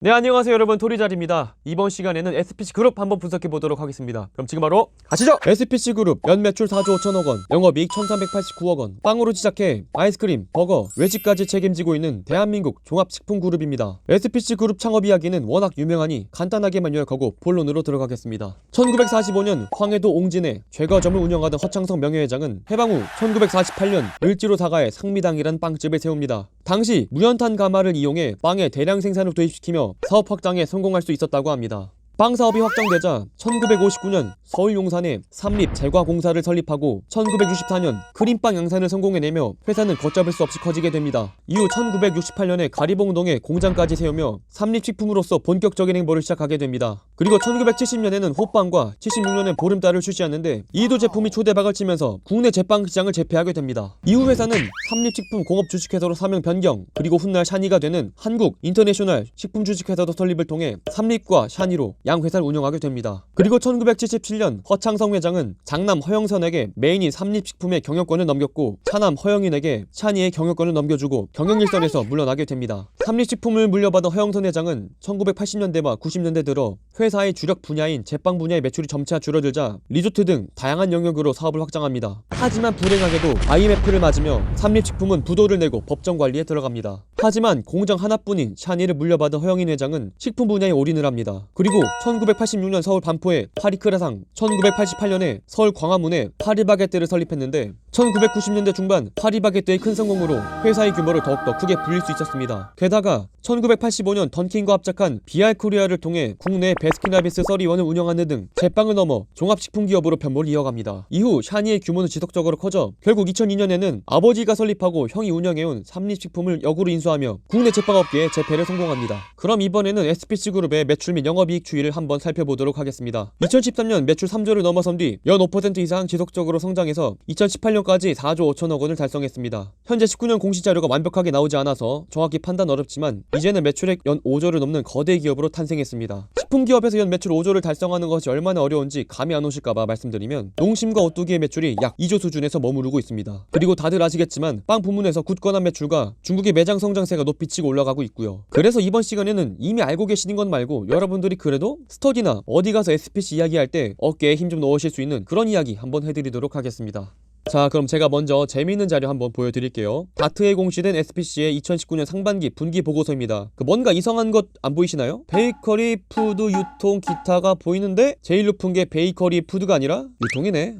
네, 안녕하세요 여러분, 토리잘입니다. 이번 시간에는 SPC그룹 한번 분석해보도록 하겠습니다. 그럼 지금 바로 가시죠! SPC그룹 연매출 4조 5천억원, 영업이익 1389억원, 빵으로 시작해 아이스크림, 버거, 외식까지 책임지고 있는 대한민국 종합식품그룹입니다. SPC그룹 창업 이야기는 워낙 유명하니 간단하게만 요약하고 본론으로 들어가겠습니다. 1945년 황해도 옹진에 죄과점을 운영하던 허창성 명예회장은 해방 후 1948년 을지로 사가에 상미당이란 빵집을 세웁니다. 당시 무연탄 가마를 이용해 빵의 대량 생산을 도입시키며 사업 확장에 성공할 수 있었다고 합니다. 빵 사업이 확장되자 1959년 서울 용산에 삼립 제과공사를 설립하고 1964년 크림빵 양산을 성공해내며 회사는 걷잡을 수 없이 커지게 됩니다. 이후 1968년에 가리봉동에 공장까지 세우며 삼립식품으로서 본격적인 행보를 시작하게 됩니다. 그리고 1970년에는 호빵과 76년에 보름달을 출시하는데 이도 제품이 초대박을 치면서 국내 제빵 시장을 제패하게 됩니다. 이후 회사는 삼립식품 공업 주식회사로 사명 변경, 그리고 훗날 샤니가 되는 한국 인터내셔널 식품 주식회사도 설립을 통해 삼립과 샤니로 양 회사를 운영하게 됩니다. 그리고 1977년 허창성 회장은 장남 허영선에게 메인인 삼립식품의 경영권을 넘겼고 차남 허영인에게 샤니의 경영권을 넘겨주고 경영일선에서 물러나게 됩니다. 삼립식품을 물려받은 허영선 회장은 1980년대와 90년대 들어 회사의 주력 분야인 제빵 분야의 매출이 점차 줄어들자 리조트 등 다양한 영역으로 사업을 확장합니다. 하지만 불행하게도 IMF를 맞으며 삼립식품은 부도를 내고 법정 관리에 들어갑니다. 하지만 공장 하나뿐인 샤니를 물려받은 허영인 회장은 식품 분야에 올인을 합니다. 그리고 1986년 서울 반포에 파리크라상, 1988년에 서울 광화문에 파리바게뜨를 설립했는데 1990년대 중반 파리바게뜨의 큰 성공으로 회사의 규모를 더욱더 크게 불릴 수 있었습니다. 게다가 1985년 던킨과 합작한 BR코리아를 통해 국내 베스킨라빈스 서리원을 운영하는 등 제빵을 넘어 종합식품 기업으로 변모를 이어갑니다. 이후 샤니의 규모는 지속적으로 커져 결국 2002년에는 아버지가 설립하고 형이 운영해온 삼립식품을 역으로 인수하며 국내 제빵업계의 재패를 성공합니다. 그럼 이번에는 SPC그룹의 매출 및 영업이익 추이를 한번 살펴보도록 하겠습니다. 2013년 매출 3조를 넘어선 뒤 연 5% 이상 지속적으로 성장해서 2018년까지 4조 5천억 원을 달성했습니다. 현재 19년 공시자료가 완벽하게 나오지 않아서 정확히 판단 어렵지만 이제는 매출액 연 5조를 넘는 거대 기업으로 탄생했습니다. 식품기업에서 연 매출 5조를 달성하는 것이 얼마나 어려운지 감이 안 오실까봐 말씀드리면 농심과 오뚜기의 매출이 약 2조 수준에서 머무르고 있습니다. 그리고 다들 아시겠지만 빵 부문에서 굳건한 매출과 중국의 매장 성장세가 높이 치고 올라가고 있고요. 그래서 이번 시간에는 이미 알고 계시는 것 말고 여러분들이 그래도 스터디나 어디 가서 SPC 이야기할 때 어깨에 힘 좀 넣으실 수 있는 그런 이야기 한번 해드리도록 하겠습니다. 자, 그럼 제가 먼저 재미있는 자료 한번 보여드릴게요. 다트에 공시된 SPC의 2019년 상반기 분기 보고서입니다. 뭔가 이상한 것 안 보이시나요? 베이커리, 푸드, 유통, 기타가 보이는데 제일 높은 게 베이커리 푸드가 아니라 유통이네.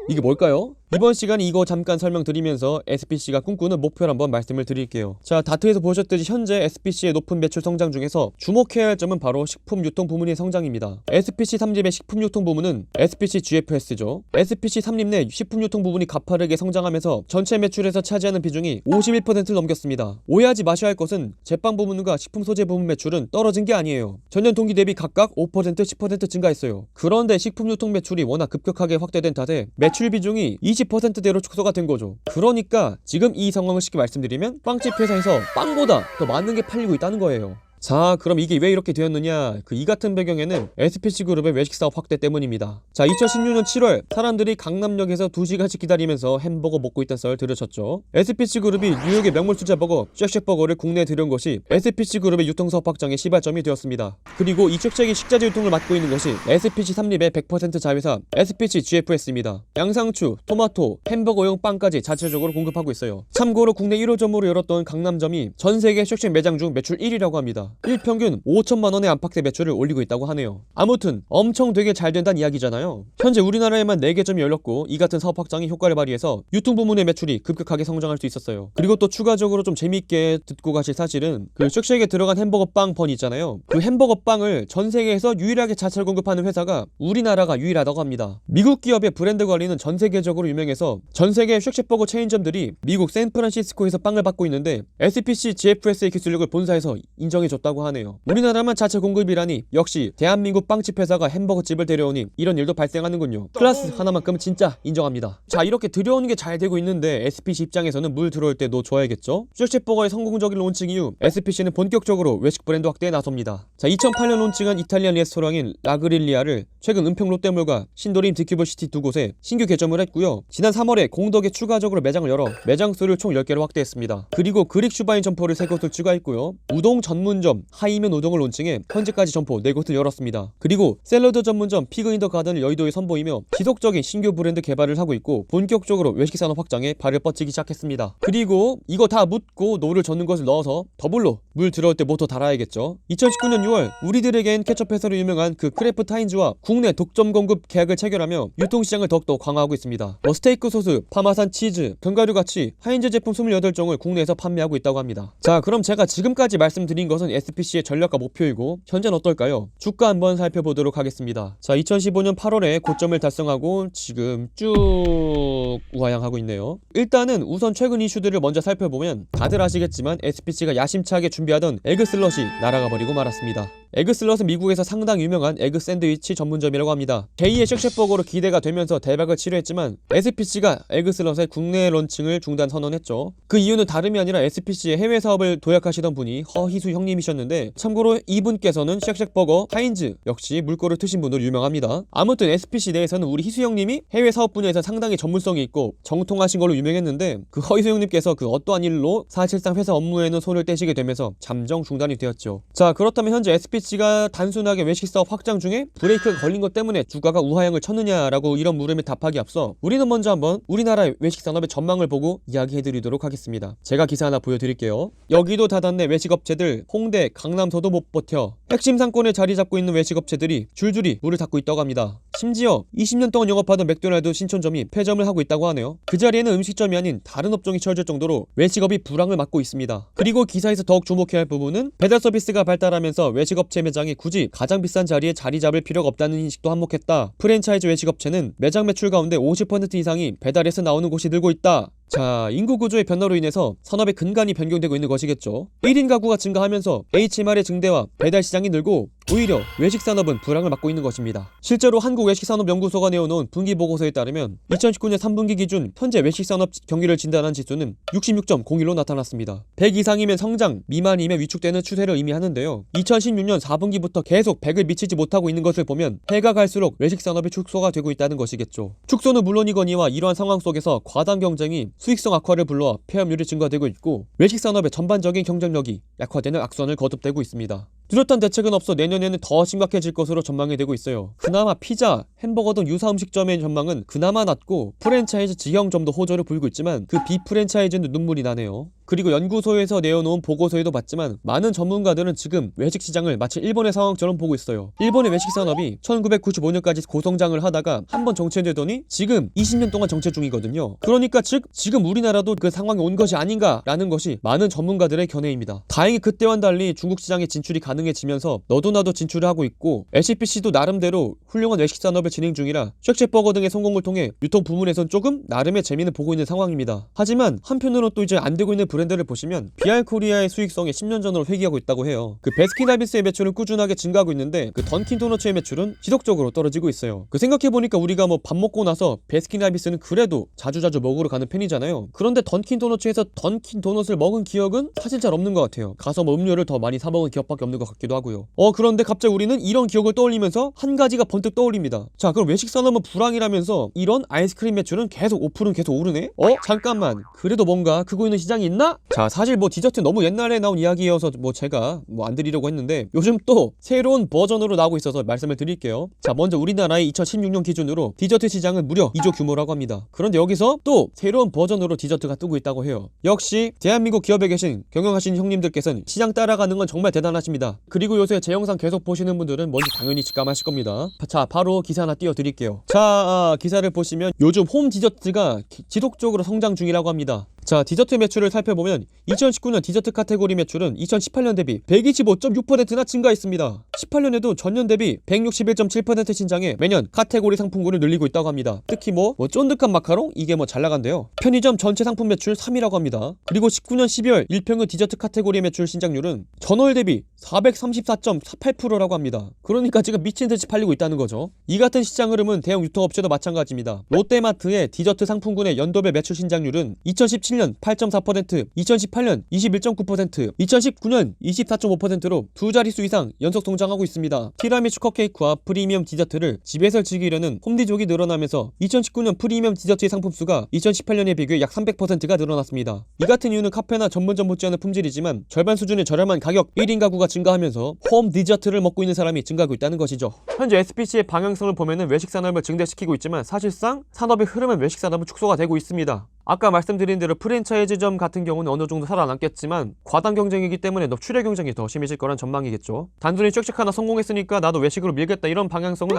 이게 뭘까요? 이번 시간에 이거 잠깐 설명드리면서 SPC가 꿈꾸는 목표를 한번 말씀을 드릴게요. 자, 다트에서 보셨듯이 현재 SPC의 높은 매출 성장 중에서 주목해야 할 점은 바로 식품 유통 부문의 성장입니다. SPC 삼립의 식품 유통 부문은 SPC GFS죠. SPC 삼립 내 식품 유통 부문이 가파르게 성장하면서 전체 매출에서 차지하는 비중이 51%를 넘겼습니다. 오해하지 마셔야 할 것은 제빵 부문과 식품 소재 부문 매출은 떨어진 게 아니에요. 전년 동기 대비 각각 5%, 10% 증가했어요. 그런데 식품 유통 매출이 워낙 급격하게 확대된 탓에 매출 비중이 20%대로 축소가 된 거죠. 그러니까 지금 이 상황을 쉽게 말씀드리면 빵집 회사에서 빵보다 더 많은 게 팔리고 있다는 거예요. 자, 그럼 이게 왜 이렇게 되었느냐? 이 같은 배경에는 SPC그룹의 외식사업 확대 때문입니다. 자, 2016년 7월 사람들이 강남역에서 2시간씩 기다리면서 햄버거 먹고 있다는 썰 들으셨죠? SPC그룹이 뉴욕의 명물 수제버거 쉑쉑버거를 국내에 들여온 것이 SPC그룹의 유통사업 확장의 시발점이 되었습니다. 그리고 이 쉑쉑이 식자재 유통을 맡고 있는 것이 SPC 삼립의 100% 자회사 SPC GFS입니다. 양상추, 토마토, 햄버거용 빵까지 자체적으로 공급하고 있어요. 참고로 국내 1호점으로 열었던 강남점이 전세계 쉑쉑 매장 중 매출 1위라고 합니다. 일평균 5천만원의 안팎의 매출을 올리고 있다고 하네요. 아무튼 엄청 되게 잘 된다는 이야기잖아요. 현재 우리나라에만 4개 점이 열렸고 이 같은 사업 확장이 효과를 발휘해서 유통부문의 매출이 급격하게 성장할 수 있었어요. 그리고 또 추가적으로 좀 재밌게 듣고 가실 사실은 쉑쉑에 들어간 햄버거 빵 번 있잖아요. 햄버거 빵을 전 세계에서 유일하게 자체 공급하는 회사가 우리나라가 유일하다고 합니다. 미국 기업의 브랜드 관리는 전 세계적으로 유명해서 전 세계 쉑쉑버거 체인점들이 미국 샌프란시스코에서 빵을 받고 있는데 SPC GFS의 기술력을 본사에서 인정해줬다 다고 하네요. 우리나라만 자체 공급이라니 역시 대한민국 빵집 회사가 햄버거집을 데려오니 이런 일도 발생하는군요. 클래스 하나만큼은 진짜 인정합니다. 자, 이렇게 들여오는 게 잘 되고 있는데 SPC 입장에서는 물 들어올 때 놓줘야겠죠? 쉑쉑버거의 성공적인 론칭 이후 SPC는 본격적으로 외식 브랜드 확대에 나섭니다. 자, 2008년 론칭한 이탈리안 레스토랑인 라그릴리아를 최근 은평 롯데몰과 신도림 디큐버시티 두 곳에 신규 개점을 했고요. 지난 3월에 공덕에 추가적으로 매장을 열어 매장 수를 총 10개로 확대했습니다. 그리고 그릭 슈바인 점포를 3곳을 추가했고요. 우동 전문점 전문점 하이면 우동을 론칭해 현재까지 점포 4곳을 열었습니다. 그리고 샐러드 전문점 피그 인 더 가든을 여의도에 선보이며 지속적인 신규 브랜드 개발을 하고 있고 본격적으로 외식 산업 확장에 발을 뻗치기 시작했습니다. 그리고 이거 다 묻고 노를 젓는 것을 넣어서 더블로 물 들어올 때 모터 달아야겠죠. 2019년 6월 우리들에겐 케첩 회사로 유명한 그 크래프트 하인즈와 국내 독점 공급 계약을 체결하며 유통시장을 더욱더 강화하고 있습니다. 스테이크 소스, 파마산 치즈, 견과류 같이 하인즈 제품 28종을 국내에서 판매하고 있다고 합니다. 자, 그럼 제가 지금까지 말씀드린 것은 SPC의 전략과 목표이고 현재는 어떨까요? 주가 한번 살펴보도록 하겠습니다. 자, 2015년 8월에 고점을 달성하고 지금 쭉 우하향하고 있네요. 일단은 우선 최근 이슈들을 먼저 살펴보면 다들 아시겠지만 SPC가 야심차게 준비하던 에그슬럿이 날아가 버리고 말았습니다. 에그슬럿은 미국에서 상당히 유명한 에그 샌드위치 전문점이라고 합니다. 제2의 쉑쉑버거로 기대가 되면서 대박을 치루했지만 SPC가 에그슬럿의 국내 론칭을 중단 선언했죠. 그 이유는 다름이 아니라 SPC의 해외 사업을 도약하시던 분이 허희수 형님이셨는데 참고로 이분께서는 쉑쉑버거, 하인즈 역시 물꼬를 트신 분으로 유명합니다. 아무튼 SPC 내에서는 우리 희수 형님이 해외 사업 분야에서 상당히 전문성이 있고 정통하신 걸로 유명했는데 그 허희수 형님께서 그 어떠한 일로 사실상 회사 업무에는 손을 떼시게 되면서 잠정 중단이 되었죠. 자, 그렇다면 현재 SPC가 단순하게 외식 사업 확장 중에 브레이크가 걸린 것 때문에 주가가 우하향을 쳤느냐라고 이런 물음에 답하기 앞서 우리는 먼저 한번 우리나라의 외식 산업의 전망을 보고 이야기해드리도록 하겠습니다. 제가 기사 하나 보여드릴게요. 여기도 닫았네 외식업체들. 홍대, 강남서도 못 버텨. 핵심 상권에 자리 잡고 있는 외식업체들이 줄줄이 문을 닫고 있다고 합니다. 심지어 20년 동안 영업하던 맥도날드 신촌점이 폐점을 하고 있다고 하네요. 그 자리에는 음식점이 아닌 다른 업종이 처해질 정도로 외식업이 불황을 맞고 있습니다. 그리고 기사에서 더욱 주목해야 할 부분은 배달 서비스가 발달하면서 외식업체 매장이 굳이 가장 비싼 자리에 자리 잡을 필요가 없다는 인식도 한몫했다. 프랜차이즈 외식업체는 매장 매출 가운데 50% 이상이 배달에서 나오는 곳이 늘고 있다. 자, 인구 구조의 변화로 인해서 산업의 근간이 변경되고 있는 것이겠죠. 1인 가구가 증가하면서 HMR의 증대와 배달 시장이 늘고 오히려 외식 산업은 불황을 맞고 있는 것입니다. 실제로 한국외식산업연구소가 내어놓은 분기보고서에 따르면 2019년 3분기 기준 현재 외식산업 경기를 진단한 지수는 66.01로 나타났습니다. 100 이상이면 성장, 미만이면 위축되는 추세를 의미하는데요. 2016년 4분기부터 계속 100을 미치지 못하고 있는 것을 보면 해가 갈수록 외식산업이 축소가 되고 있다는 것이겠죠. 축소는 물론이거니와 이러한 상황 속에서 과당 경쟁이 수익성 악화를 불러와 폐업률이 증가되고 있고 외식산업의 전반적인 경쟁력이 약화되는 악순환을 거듭되고 있습니다. 뚜렷한 대책은 없어 내년에는 더 심각해질 것으로 전망이 되고 있어요. 그나마 피자, 햄버거 등 유사 음식점의 전망은 그나마 낫고 프랜차이즈 직영점도 호조를 불고 있지만 그 비프랜차이즈는 눈물이 나네요. 그리고 연구소에서 내어놓은 보고서에도 봤지만 많은 전문가들은 지금 외식 시장을 마치 일본의 상황처럼 보고 있어요. 일본의 외식 산업이 1995년까지 고성장을 하다가 한번 정체되더니 지금 20년 동안 정체 중이거든요. 그러니까 즉 지금 우리나라도 그 상황이 온 것이 아닌가라는 것이 많은 전문가들의 견해입니다. 다행히 그때와는 달리 중국 시장에 진출이 가능해지면서 너도 나도 진출을 하고 있고 SPC도 나름대로 훌륭한 외식 산업을 진행 중이라 쉑쉑버거 등의 성공을 통해 유통 부문에선 조금 나름의 재미는 보고 있는 상황입니다. 하지만 한편으로는 또 이제 안 되고 있는 브랜드를 보시면 비알코리아의 수익성이 10년 전으로 회귀하고 있다고 해요. 그 베스킨라빈스의 매출은 꾸준하게 증가하고 있는데 그 던킨도너츠의 매출은 지속적으로 떨어지고 있어요. 그 생각해보니까 우리가 뭐 밥 먹고 나서 베스킨라빈스는 그래도 자주자주 먹으러 가는 편이잖아요. 그런데 던킨도너츠에서 던킨도넛을 먹은 기억은 사실 잘 없는 것 같아요. 가서 뭐 음료를 더 많이 사 먹은 기억밖에 없는 것 같기도 하고요. 그런데 갑자기 우리는 이런 기억을 떠올리면서 한 가지가 번뜩 떠올립니다. 자, 그럼 외식산업은 불황이라면서 이런 아이스크림 매출은 계속 오르네? 잠깐만, 그래도 뭔가 크고 있는 시장이 있나? 자, 사실 뭐 디저트 너무 옛날에 나온 이야기여서 뭐 제가 뭐 안 드리려고 했는데 요즘 또 새로운 버전으로 나오고 있어서 말씀을 드릴게요. 자, 먼저 우리나라의 2016년 기준으로 디저트 시장은 무려 2조 규모라고 합니다. 그런데 여기서 또 새로운 버전으로 디저트가 뜨고 있다고 해요. 역시 대한민국 기업에 계신 경영하시는 형님들께서는 시장 따라가는 건 정말 대단하십니다. 그리고 요새 제 영상 계속 보시는 분들은 뭔지 당연히 직감하실 겁니다. 자, 바로 기사 하나 띄워드릴게요. 자, 기사를 보시면 요즘 홈 디저트가 지속적으로 성장 중이라고 합니다. 자, 디저트 매출을 살펴보면 2019년 디저트 카테고리 매출은 2018년 대비 125.6%나 증가했습니다. 18년에도 전년 대비 161.7% 신장해 매년 카테고리 상품군을 늘리고 있다고 합니다. 특히 뭐 쫀득한 마카롱? 이게 뭐 잘 나간대요. 편의점 전체 상품 매출 3위라고 합니다. 그리고 19년 12월 일평균 디저트 카테고리 매출 신장률은 전월 대비 434.48%라고 합니다. 그러니까 지금 미친듯이 팔리고 있다는 거죠. 이 같은 시장 흐름은 대형 유통업체도 마찬가지입니다. 롯데마트의 디저트 상품군의 연도별 매출 신장률은 2017년 2017년 8.4%, 2018년 21.9%, 2019년 24.5%로 두 자릿수 이상 연속 성장하고 있습니다. 티라미슈 컵케이크와 프리미엄 디저트를 집에서 즐기려는 홈디족이 늘어나면서 2019년 프리미엄 디저트의 상품수가 2018년에 비교해 약 300%가 늘어났습니다. 이 같은 이유는 카페나 전문점 못지않은 품질이지만 절반 수준의 저렴한 가격 1인 가구가 증가하면서 홈 디저트를 먹고 있는 사람이 증가하고 있다는 것이죠. 현재 SPC의 방향성을 보면은 외식 산업을 증대시키고 있지만 사실상 산업의 흐름은 외식 산업은 축소가 되고 있습니다. 아까 말씀드린 대로 프랜차이즈점 같은 경우는 어느 정도 살아남겠지만 과당 경쟁이기 때문에 노출의 경쟁이 더 심해질 거란 전망이겠죠. 단순히 쉑쉑 하나 성공했으니까 나도 외식으로 밀겠다 이런 방향성은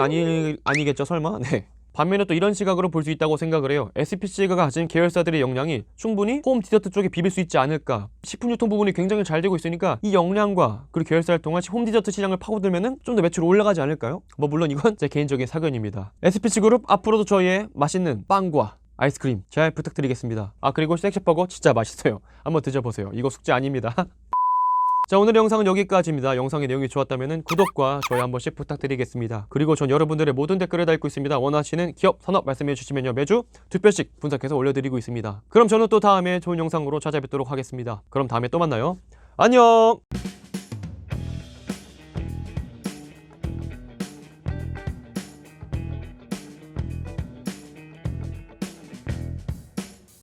아니겠죠 설마? 네. 반면에 또 이런 시각으로 볼 수 있다고 생각을 해요. SPC가 가진 계열사들의 역량이 충분히 홈 디저트 쪽에 비빌 수 있지 않을까. 식품 유통 부분이 굉장히 잘 되고 있으니까 이 역량과 그리고 계열사를 통한 홈 디저트 시장을 파고들면은 좀 더 매출이 올라가지 않을까요? 뭐 물론 이건 제 개인적인 사견입니다. SPC 그룹 앞으로도 저희의 맛있는 빵과 아이스크림 잘 부탁드리겠습니다. 아 그리고 쉑쉑버거 진짜 맛있어요. 한번 드셔보세요. 이거 숙제 아닙니다. 자 오늘 영상은 여기까지입니다. 영상의 내용이 좋았다면 구독과 좋아요 한 번씩 부탁드리겠습니다. 그리고 전 여러분들의 모든 댓글을 달고 있습니다. 원하시는 기업, 산업 말씀해 주시면요 매주 2편씩 분석해서 올려드리고 있습니다. 그럼 저는 또 다음에 좋은 영상으로 찾아뵙도록 하겠습니다. 그럼 다음에 또 만나요. 안녕.